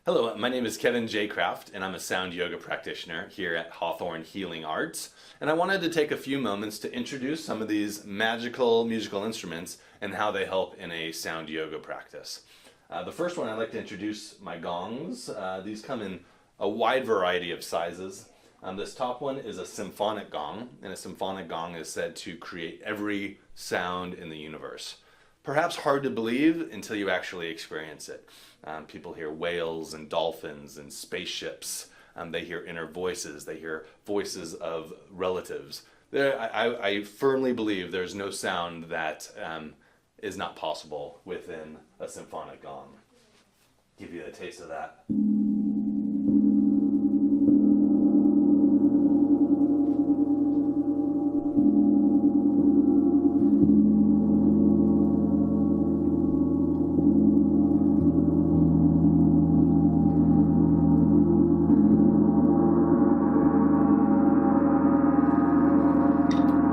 Hello, my name is Kevin J. Kraft, and I'm a sound yoga practitioner here at Hawthorn Healing Arts. And I wanted to take a few moments to introduce some of these magical musical instruments and how they help in a sound yoga practice. The first one I'd like to introduce my gongs. These come in a wide variety of sizes. This top one is a symphonic gong, and a symphonic gong is said to create every sound in the universe. Perhaps hard to believe until you actually experience it. People hear whales and dolphins and spaceships. They hear inner voices. They hear voices of relatives. I firmly believe there's no sound that is not possible within a symphonic gong. Give you a taste of that.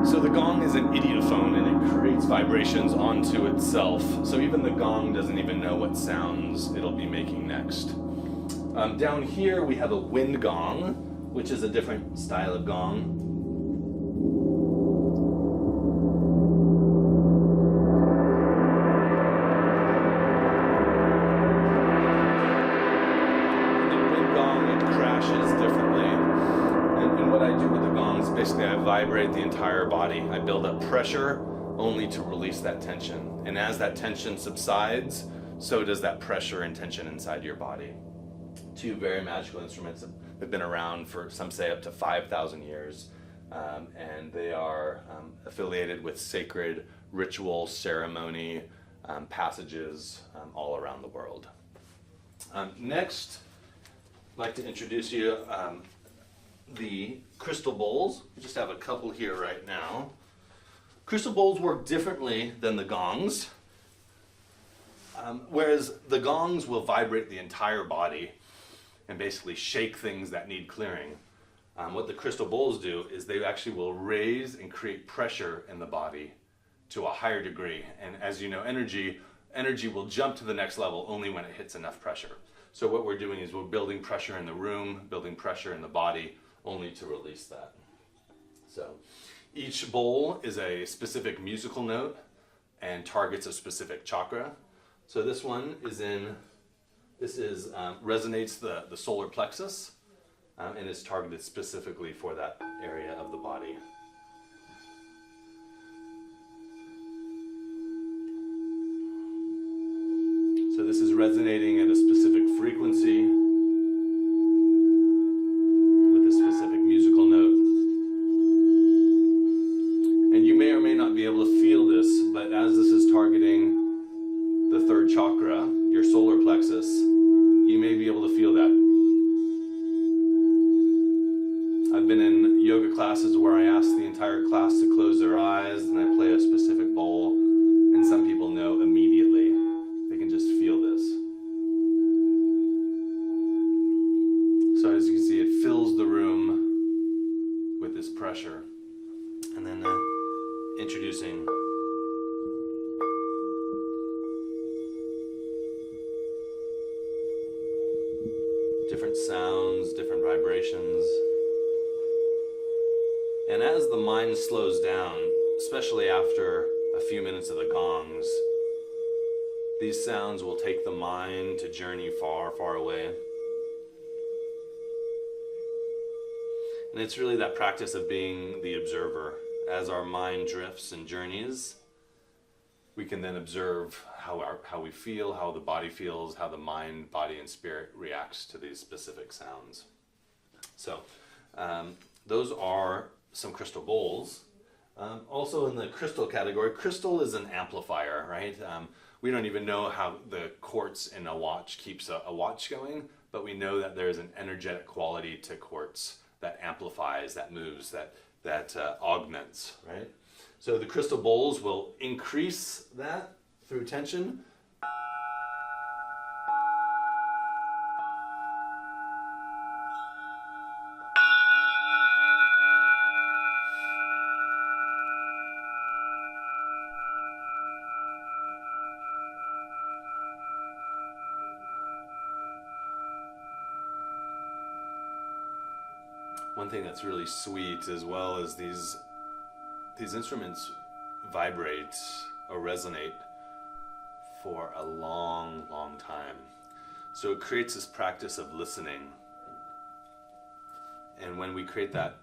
So the gong is an idiophone and it creates vibrations onto itself. So even the gong doesn't even know what sounds it'll be making next. Down here we have a wind gong, which is a different style of gong. Basically, I vibrate the entire body. I build up pressure only to release that tension. And as that tension subsides, so does that pressure and tension inside your body. Two very magical instruments have been around for, some say, up to 5,000 years. And they are affiliated with sacred ritual, ceremony, passages all around the world. Next, I'd like to introduce you the crystal bowls. We just have a couple here right now. Crystal bowls work differently than the gongs. Whereas the gongs will vibrate the entire body and basically shake things that need clearing. What the crystal bowls do is they actually will raise and create pressure in the body to a higher degree. And as you know, energy will jump to the next level only when it hits enough pressure. So what we're doing is we're building pressure in the room, building pressure in the body, only to release that. So each bowl is a specific musical note and targets a specific chakra. So this one resonates the solar plexus and is targeted specifically for that area of the body. So this is resonating at a specific frequency, be able to feel this, but as this is targeting the third chakra, your solar plexus, you may be able to feel that. I've been in yoga classes where I ask the entire class to close their eyes and I play a specific bowl, and some people know immediately. They can just feel this. So as you can see, it fills the room with this pressure. And then introducing different sounds, different vibrations. And as the mind slows down, especially after a few minutes of the gongs, these sounds will take the mind to journey far, far away. And it's really that practice of being the observer. As our mind drifts and journeys, we can then observe how we feel, how the body feels, how the mind, body, and spirit reacts to these specific sounds. So those are some crystal bowls. Also in the crystal category, crystal is an amplifier, right? We don't even know how the quartz in a watch keeps a watch going, but we know that there's an energetic quality to quartz that amplifies, that moves, that augments, right? So the crystal bowls will increase that through tension. One thing that's really sweet as well is these instruments vibrate or resonate for a long, long time. So it creates this practice of listening. And when we create that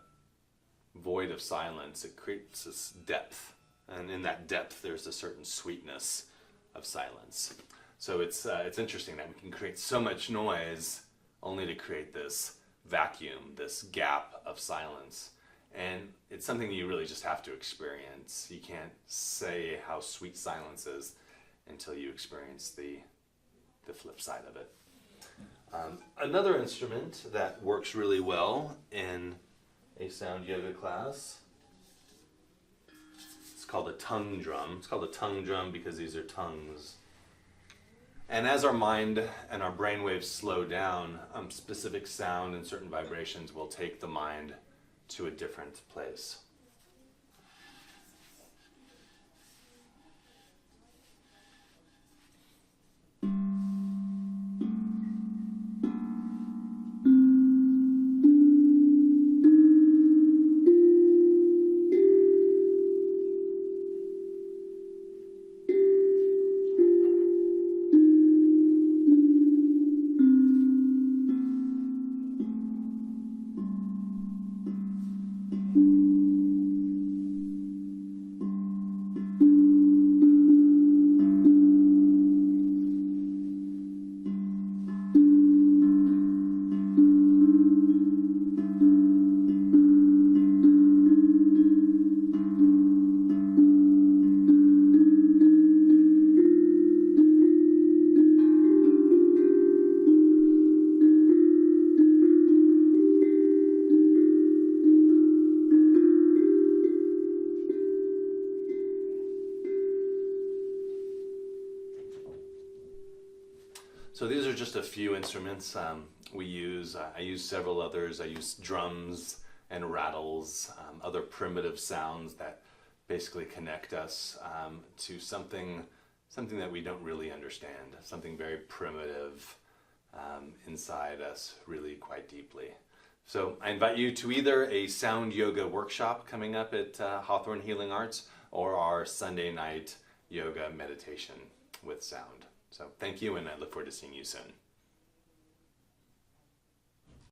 void of silence, it creates this depth. And in that depth, there's a certain sweetness of silence. So it's interesting that we can create so much noise only to create this vacuum, this gap of silence. And it's something you really just have to experience. You can't say how sweet silence is until you experience the flip side of it. Another instrument that works really well in a sound yoga class, it's called a tongue drum. It's called a tongue drum because these are tongues. And as our mind and our brain waves slow down, specific sound and certain vibrations will take the mind to a different place. So these are just a few instruments we use. I use several others. I use drums and rattles, other primitive sounds that basically connect us to something that we don't really understand, something very primitive inside us really quite deeply. So I invite you to either a sound yoga workshop coming up at Hawthorn Healing Arts or our Sunday night yoga meditation with sound. So thank you, and I look forward to seeing you soon.